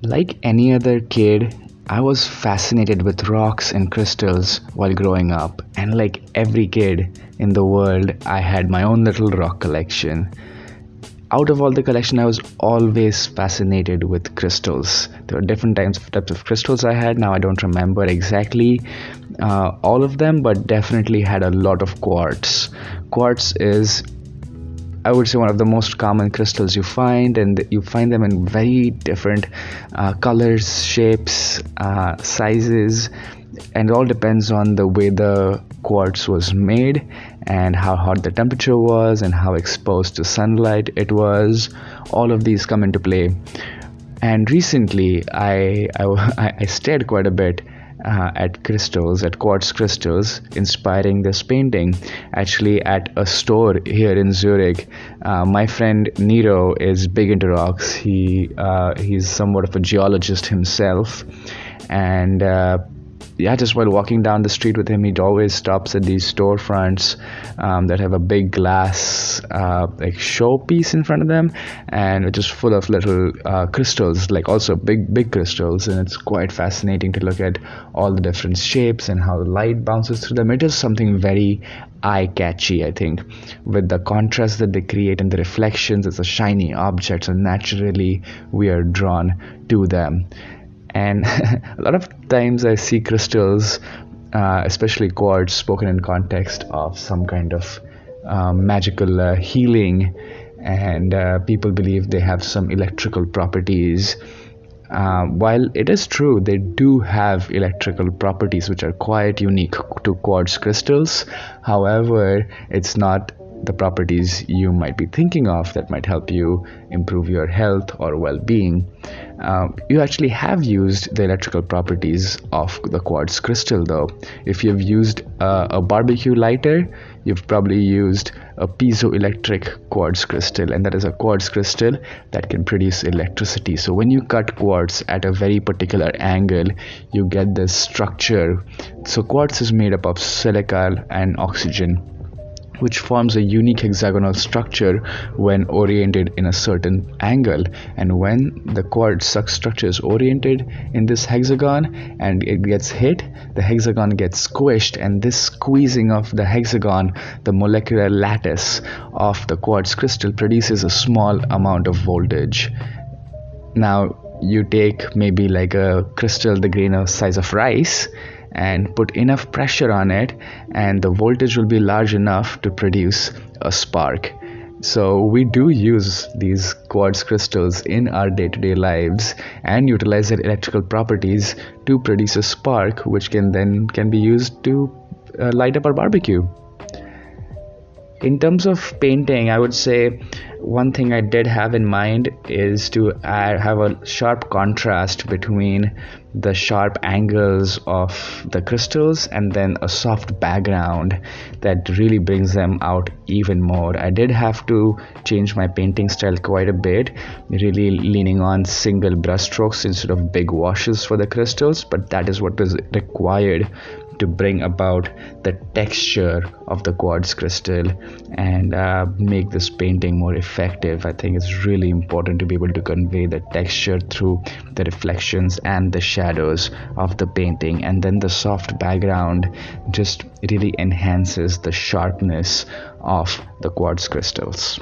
Like any other kid, I was fascinated with rocks and crystals while growing up, and like every kid in the world, I had my own little rock collection. Out of all the collection, I was always fascinated with crystals. There were different types of crystals I had. Now I don't remember exactly all of them, but definitely had a lot of quartz. Quartz is, I would say, one of the most common crystals you find, and you find them in very different colors, shapes, sizes, and it all depends on the way the quartz was made and how hot the temperature was and how exposed to sunlight it was. All of these come into play. And recently, I stared quite a bit at crystals, at quartz crystals, inspiring this painting. Actually, at a store here in Zurich, my friend Nero is big into rocks. He's somewhat of a geologist himself, and yeah, just while walking down the street with him, he always stops at these storefronts that have a big glass like showpiece in front of them, and it's just full of little crystals, like also big crystals, and it's quite fascinating to look at all the different shapes and how the light bounces through them. It is something very eye-catchy, I think, with the contrast that they create and the reflections. It's a shiny object, so naturally we are drawn to them. And a lot of times I see crystals, especially quartz, spoken in context of some kind of magical healing, and people believe they have some electrical properties. While it is true, they do have electrical properties which are quite unique to quartz crystals. However, it's not the properties you might be thinking of that might help you improve your health or well-being. You actually have used the electrical properties of the quartz crystal, though. If you've used a barbecue lighter, you've probably used a piezoelectric quartz crystal, and that is a quartz crystal that can produce electricity. So when you cut quartz at a very particular angle, you get this structure. So quartz is made up of silica and oxygen, which forms a unique hexagonal structure when oriented in a certain angle. And when the quartz structure is oriented in this hexagon and it gets hit, the hexagon gets squished, and this squeezing of the hexagon, the molecular lattice of the quartz crystal, produces a small amount of voltage. Now you take maybe like a crystal the grain of size of rice and put enough pressure on it, and the voltage will be large enough to produce a spark. So we do use these quartz crystals in our day-to-day lives and utilize their electrical properties to produce a spark, which can be used to light up our barbecue. In terms of painting, I would say one thing I did have in mind is to have a sharp contrast between the sharp angles of the crystals and then a soft background that really brings them out even more. I did have to change my painting style quite a bit, really leaning on single brush strokes instead of big washes for the crystals, but that is what is required to bring about the texture of the quartz crystal and make this painting more effective. I think it's really important to be able to convey the texture through the reflections and the shadows of the painting, and then the soft background just really enhances the sharpness of the quartz crystals.